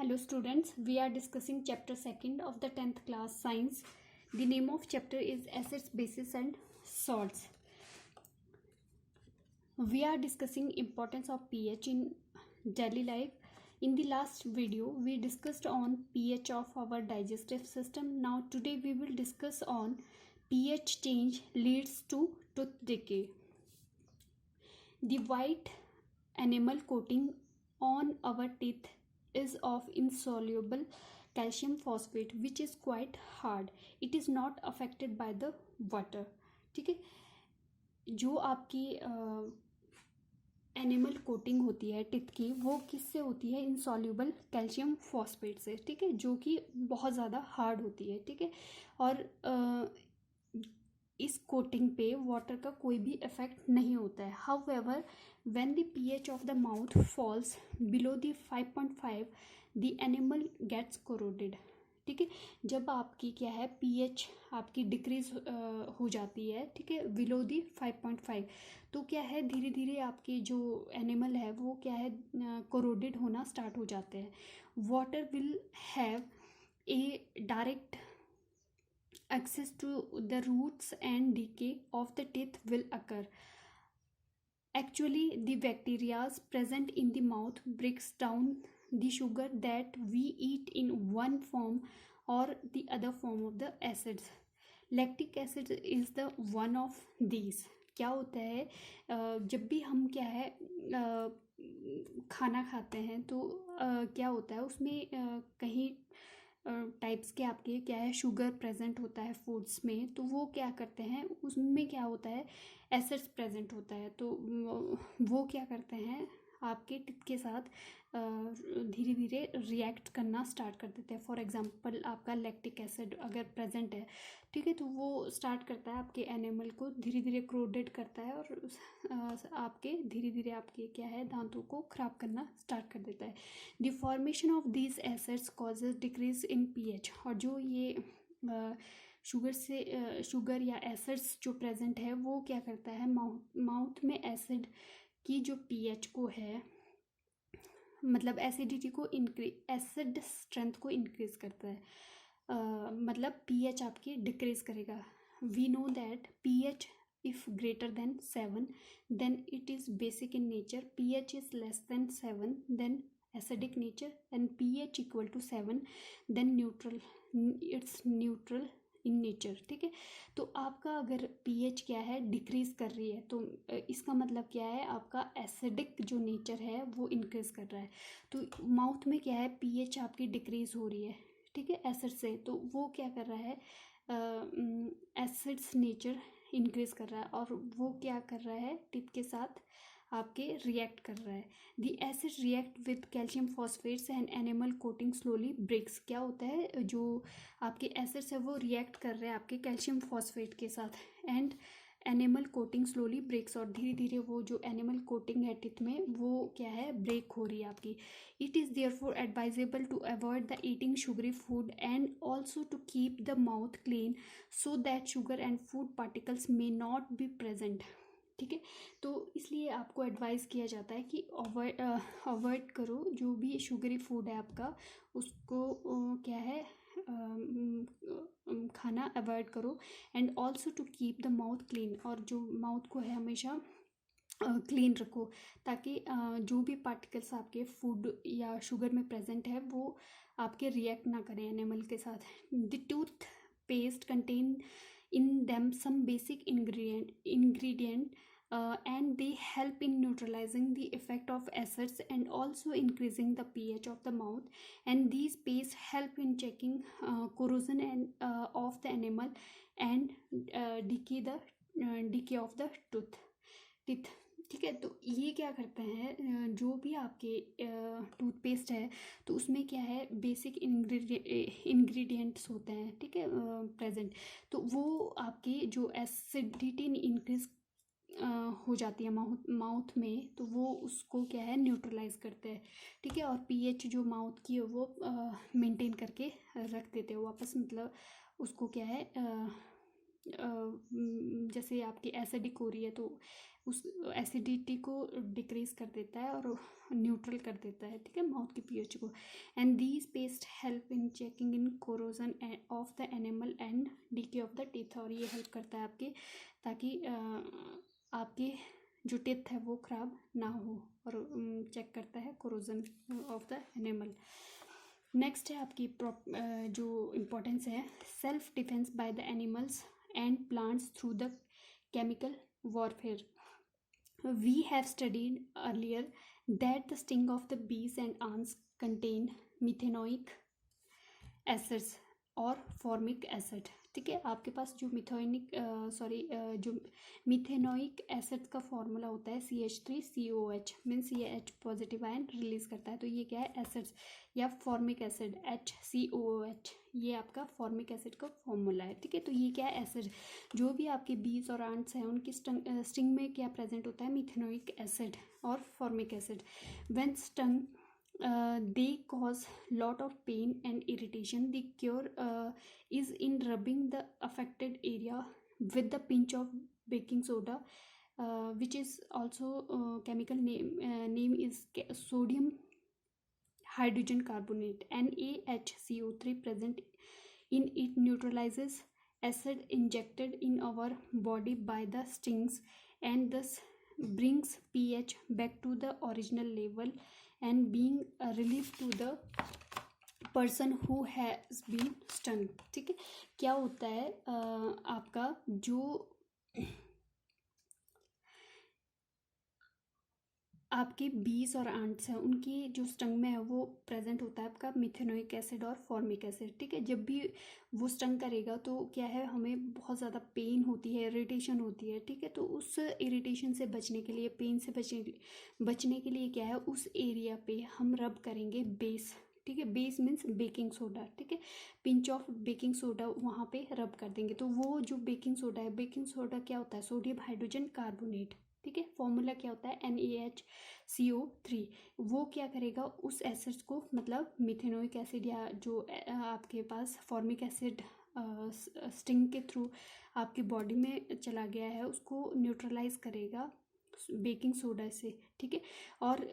Hello students, we are discussing chapter 2nd of the 10th class science. The name of chapter is acids, bases and salts. We are discussing importance of pH in daily life. In the last video we discussed on pH of our digestive system. Now today we will discuss on pH change leads to tooth decay. The white enamel coating on our teeth is of insoluble calcium phosphate which is quite hard. It is not affected by the water. ठीक है, जो आपकी animal coating होती है teeth की वो किससे होती है? इनसॉल्यूबल कैल्शियम फॉस्फेट से. ठीक है, जो कि बहुत ज़्यादा हार्ड होती है. ठीक है, और इस कोटिंग पे वाटर का कोई भी इफेक्ट नहीं होता है. However when the pH of the mouth falls below the 5.5 the enamel gets corroded. ठीक है, जब आपकी क्या है पीएच आपकी डिक्रीज हो जाती है, ठीक है, बिलो दी 5.5, तो क्या है धीरे धीरे आपके जो एनिमल है वो क्या है कोरोडेड होना स्टार्ट हो जाते हैं. Water will have a direct access to the roots and decay of the teeth will occur. Actually, the bacteria present in the mouth breaks down the sugar that we eat in one form or the other form of the acids. Lactic acid is the one of these. क्या होता है जब भी हम क्या है खाना खाते हैं तो क्या होता है उसमें कहीं टाइप्स के आपके क्या है शुगर प्रेजेंट होता है फूड्स में, तो वो क्या करते हैं उसमें क्या होता है एसिड्स प्रेजेंट होता है, तो वो क्या करते हैं आपके टिथ के साथ धीरे धीरे रिएक्ट करना स्टार्ट कर देते हैं. फॉर एग्जांपल आपका लैक्टिक एसिड अगर प्रेजेंट है, ठीक है, तो वो स्टार्ट करता है आपके एनिमल को धीरे धीरे क्रोडेड करता है और आपके धीरे धीरे आपके क्या है दांतों को ख़राब करना स्टार्ट कर देता है. The formation of these acids causes decrease in pH. और जो ये शुगर या एसिड्स जो प्रेजेंट है वो क्या करता है माउथ में एसिड की जो पीएच को है मतलब एसिडिटी को एसिड स्ट्रेंथ को इंक्रीज करता है. मतलब पीएच आपकी डिक्रीज करेगा. We know that pH if greater than 7 then it is basic in nature, pH is less than 7 then acidic nature, and pH equal to 7 then neutral, it's neutral in nature. ठीक है, तो आपका अगर pH क्या है decrease कर रही है तो इसका मतलब क्या है आपका एसिडिक जो नेचर है वो इंक्रीज कर रहा है. तो माउथ में क्या है pH आपकी डिक्रीज हो रही है, ठीक है, एसिड से, तो वो क्या कर रहा है एसिड्स नेचर इंक्रीज कर रहा है और वो क्या कर रहा है टिथ के साथ आपके रिएक्ट कर रहा है. The acid react with calcium phosphates and enamel coating slowly breaks. क्या होता है जो आपके एसिड्स है वो रिएक्ट कर रहे हैं आपके कैल्शियम फॉस्फेट के साथ and enamel coating slowly breaks, और धीरे धीरे वो जो एनिमल कोटिंग है टिथ में वो क्या है ब्रेक हो रही है आपकी. It is therefore advisable to avoid the eating sugary food and also to keep the mouth clean so that sugar and food particles may not be present. ठीक है, तो इसलिए आपको एडवाइस किया जाता है कि अवॉइड करो जो भी शुगरी फूड है आपका उसको क्या है खाना अवॉइड करो and also to keep the mouth clean, और जो माउथ को है हमेशा क्लीन रखो ताकि जो भी पार्टिकल्स आपके फूड या शुगर में प्रेजेंट है वो आपके रिएक्ट ना करें एनिमल के साथ. The tooth paste contain in them some basic ingredient and they help in neutralizing the effect of acids and also increasing the pH of the mouth, and these paste help in checking corrosion and of the animal and decay of the teeth. ठीक है, तो ये क्या करते हैं जो भी आपके टूथपेस्ट है तो उसमें क्या है बेसिक इंग्रेडिएंट्स होते हैं, ठीक है, प्रेजेंट, तो वो आपकी जो एसिडिटी इंक्रीज हो जाती है माउथ में तो वो उसको क्या है न्यूट्रलाइज करते हैं. ठीक है, और पीएच जो माउथ की है वो मेंटेन करके रख देते हैं वापस, मतलब उसको क्या है जैसे आपकी एसिडिक हो रही है तो उस एसिडिटी को डिक्रीज कर देता है और न्यूट्रल कर देता है, ठीक है, माउथ की पीएच को। And these paste help in checking in corrosion of the animal and DK of the teeth, और ये हेल्प करता है आपके ताकि आपके जो टिथ है वो खराब ना हो, और चेक करता है corrosion of the animal. Next है आपकी जो इम्पोर्टेंस है, self defence by the animals and plants through the chemical warfare. We have studied earlier that the sting of the bees and ants contain methanoic acids और formic acid, ठीक है। आपके पास जो जो मिथेनोइक एसिड का formula होता है CH3COH, means ये H पॉजिटिव आयन रिलीज करता है, तो ये क्या है, एसिड्स या फॉर्मिक एसिड HCOOH, ये आपका फॉर्मिक एसिड का फॉर्मूला है, ठीक है। तो ये क्या है, एसिड। जो भी आपके बीज और आंट्स हैं उनकी स्टिंग में क्या प्रेजेंट होता है, मिथेनोइक एसिड और formic acid. When stung they cause lot of pain and irritation. The cure is in rubbing the affected area with the pinch of baking soda, which is also chemical name is sodium hydrogen carbonate, NaHCO3 present in it neutralizes acid injected in our body by the stings and thus brings pH back to the original level and being a relief to the person who has been stung, ठीक है। क्या होता है आपका जो आपके बीज और आंट्स हैं उनकी जो स्टंग में है वो प्रेजेंट होता है आपका मिथेनोइक एसिड और फॉर्मिक एसिड, ठीक है। जब भी वो स्टंग करेगा तो क्या है, हमें बहुत ज़्यादा पेन होती है, इरिटेशन होती है, ठीक है। तो उस इरिटेशन से बचने के लिए, पेन से बचने के लिए क्या है, उस एरिया पे हम रब करेंगे बेस, ठीक है। बेस मीन्स बेकिंग सोडा, ठीक है। पिंच ऑफ बेकिंग सोडा वहाँ पे रब कर देंगे, तो वो जो बेकिंग सोडा है, बेकिंग सोडा क्या होता है, सोडियम हाइड्रोजन कार्बोनेट, ठीक है। फॉर्मूला क्या होता है, NaHCO3। वो क्या करेगा, उस एसिड्स को, मतलब मिथेनोइक एसिड या जो आपके पास फॉर्मिक एसिड स्टिंग के थ्रू आपकी बॉडी में चला गया है, उसको न्यूट्रलाइज करेगा बेकिंग सोडा से, ठीक है। और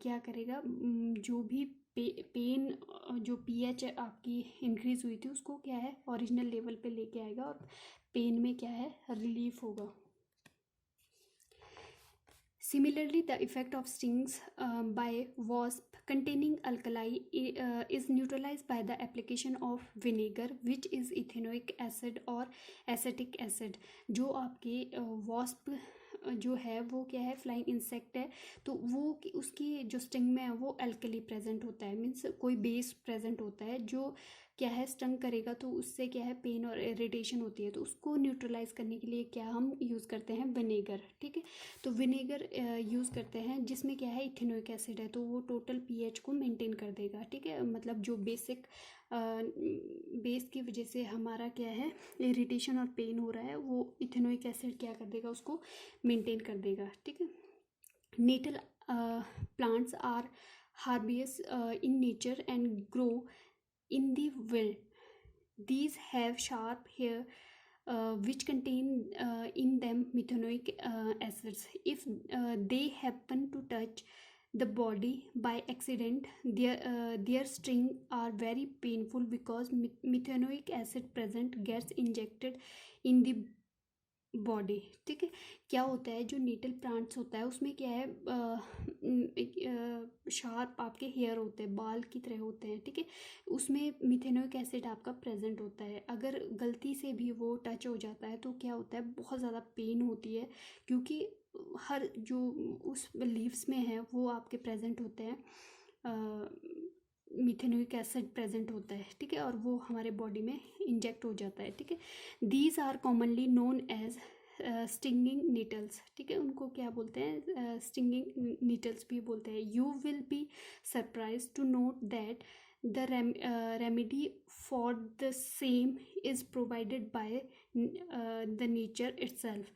क्या करेगा, जो भी पेन जो pH आपकी इंक्रीज हुई थी उसको क्या है, ओरिजिनल लेवल पे लेके आएगा और पेन में क्या है, रिलीफ होगा। Similarly, the effect of stings by wasp containing alkali is neutralized by the application of vinegar, which is ethanoic acid or acetic acid। जो आपके wasp जो है वो क्या है, फ्लाइंग इंसेक्ट है, तो वो उसकी जो स्टिंग में है वो अल्कली प्रेजेंट होता है, मीन्स कोई बेस प्रेजेंट होता है जो क्या है, स्टंग करेगा तो उससे क्या है, पेन और इरिटेशन होती है, तो उसको न्यूट्रलाइज करने के लिए क्या हम यूज़ करते हैं, विनेगर, ठीक है। तो विनेगर यूज़ करते हैं जिसमें क्या है, इथेनोइक एसिड है, तो वो टोटल पीएच को मेंटेन कर देगा, ठीक है। मतलब जो बेस की वजह से हमारा क्या है, इरिटेशन और पेन हो रहा है, वो इथेनोइक एसिड क्या कर देगा, उसको मेंटेन कर देगा, ठीक है। Nettle plants are herbaceous in nature and grow in the wild. These have sharp hair which contain in them methanoic acids. If they happen to touch the body by accident, their sting are very painful because methanoic acid present gets injected in the body, ठीक है। क्या होता है, जो natal plants होता है उसमें क्या है, शार्प आपके हेयर होते हैं, बाल की तरह होते हैं, ठीक है। उसमें मिथेनोइक एसिड आपका प्रेजेंट होता है, अगर गलती से भी वो टच हो जाता है तो क्या होता है, बहुत ज़्यादा पेन होती है, क्योंकि हर जो उस लीव्स में है वो आपके प्रेजेंट होते हैं, मिथेनोइक एसिड प्रेजेंट होता है, ठीक है, और वो हमारे बॉडी में इंजेक्ट हो जाता है, ठीक है। These are commonly known as stinging nettles, ठीक है, उनको क्या बोलते हैं, स्टिंगिंग नीटल्स भी बोलते हैं। You will be surprise to note that the remedy for the same is provided by the nature itself.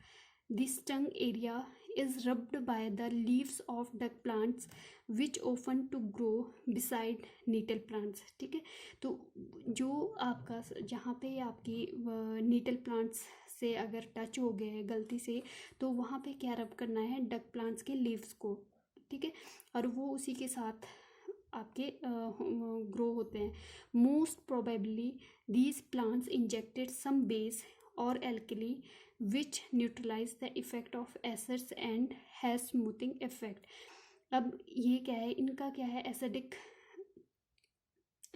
The stung area is rubbed by the leaves of duck plants which often to grow beside nettle plants, ठीक है। तो जो आपका जहाँ पे आपकी natal plants से अगर टच हो गए गलती से, तो वहाँ पे क्या रब करना है, डक प्लांट्स के लीव्स को, ठीक है, और वो उसी के साथ आपके ग्रो होते हैं। Most probably these plants injected some base और alkali which neutralise the effect of acids and has smoothing effect. अब ये क्या है, इनका क्या है, एसिडिक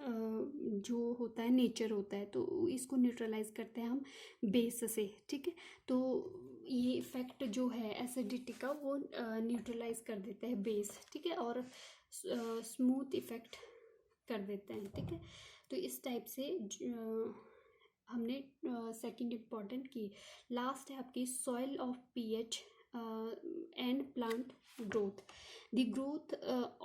जो होता है नेचर होता है, तो इसको न्यूट्रलाइज करते हैं हम बेस से, ठीक है। तो ये इफेक्ट जो है एसिडिटी का वो न्यूट्रलाइज कर देते हैं बेस, ठीक है, और स्मूथ इफेक्ट कर देते हैं, ठीक है। तो इस टाइप से हमने सेकंड इम्पॉर्टेंट की। लास्ट है आपकी soil of pH and plant growth. The growth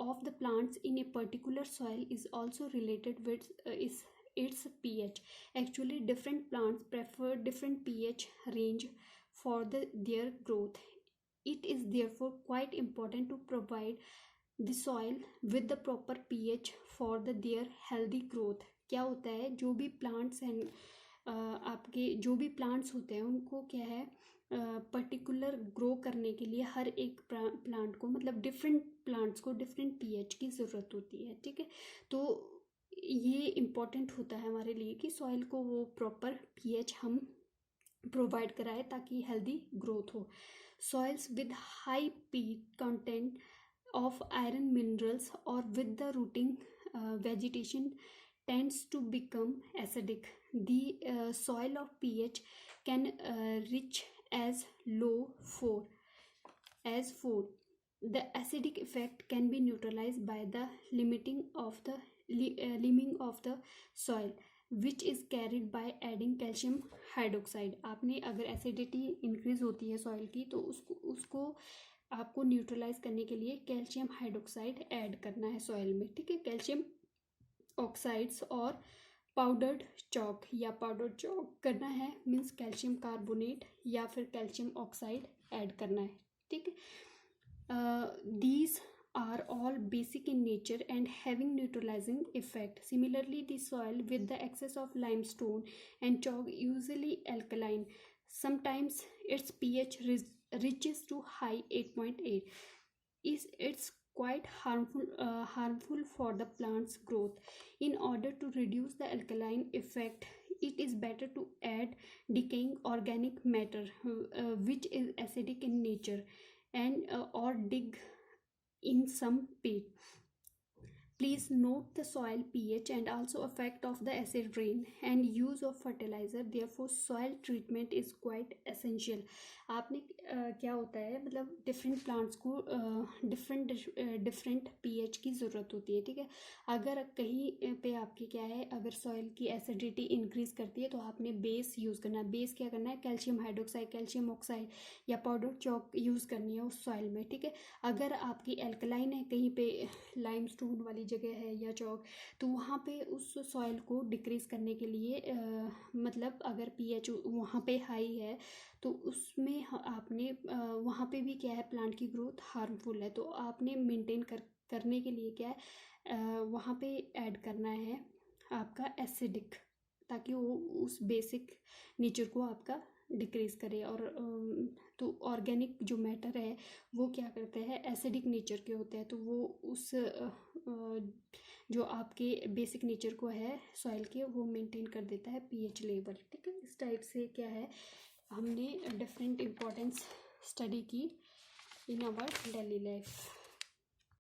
of the plants in a particular soil is also related with its pH. Actually, different plants prefer different pH range for their growth. It is therefore quite important to provide the soil with the proper pH for their healthy growth. क्या होता है, जो भी plants हैं आपके, जो भी plants होते हैं उनको क्या है, पर्टिकुलर ग्रो करने के लिए हर एक प्लांट को, मतलब डिफरेंट प्लांट्स को डिफरेंट पीएच की ज़रूरत होती है, ठीक है। तो ये इम्पॉर्टेंट होता है हमारे लिए कि सॉइल को वो प्रॉपर पीएच हम प्रोवाइड कराए ताकि हेल्दी ग्रोथ हो। सॉइल्स विद हाई पीट content of iron minerals or with the rooting vegetation tends to become acidic. The soil of pH can reach as low 4. The acidic effect can be neutralized by the liming of the soil, which is carried by adding calcium hydroxide. आपने अगर acidity increase होती है soil की, तो उसको आपको neutralise करने के लिए कैल्शियम हाइड्रोक्साइड ऐड करना है सॉइल में, ठीक है। कैल्शियम ऑक्साइड्स और पाउडर्ड चॉक या पाउडर चॉक करना है, मीन्स कैल्शियम कार्बोनेट या फिर कैल्शियम ऑक्साइड ऐड करना है, ठीक है। These are all basic in nature and having neutralizing effect. Similarly, the soil with the excess of limestone and chalk, usually alkaline, sometimes its pH reaches to high 8.8, it's quite harmful for the plant's growth. In order to reduce the alkaline effect, it is better to add decaying organic matter which is acidic in nature, and or dig in some pit. Please note the soil pH and also effect of the acid rain and use of fertilizer. Therefore, soil treatment is quite essential. आपने क्या होता है, मतलब different plants को different pH की ज़रूरत होती है, ठीक है। अगर कहीं पे आपकी क्या है, अगर सॉइल की एसिडिटी इंक्रीज करती है तो आपने बेस यूज़ करना है। बेस क्या करना है, कैल्शियम हाइड्रोक्साइड, कैल्शियम ऑक्साइड या पाउडर चॉक यूज़ करनी है उस सॉइल में, ठीक है। अगर आपकी एल्कलाइन है, कहीं पे लाइमस्टोन वाली जगह है या चौक, तो वहाँ पे उस सॉइल को डिक्रीज करने के लिए मतलब अगर पीएच वहाँ पे हाई है तो उसमें आपने वहाँ पे भी क्या है, प्लांट की ग्रोथ हार्मफुल है, तो आपने मेंटेन करने के लिए क्या है, वहाँ पे ऐड करना है आपका एसिडिक, ताकि वो उस बेसिक नेचर को आपका डिक्रीज करे। और तो ऑर्गेनिक जो मैटर है वो क्या करते हैं, एसिडिक नेचर के होते हैं, तो वो उस जो आपके बेसिक नेचर को है सॉइल के, वो मेंटेन कर देता है पीएच लेवल, ठीक है। इस टाइप से क्या है, हमने डिफरेंट इम्पोर्टेंस स्टडी की इन आवर डेली लाइफ।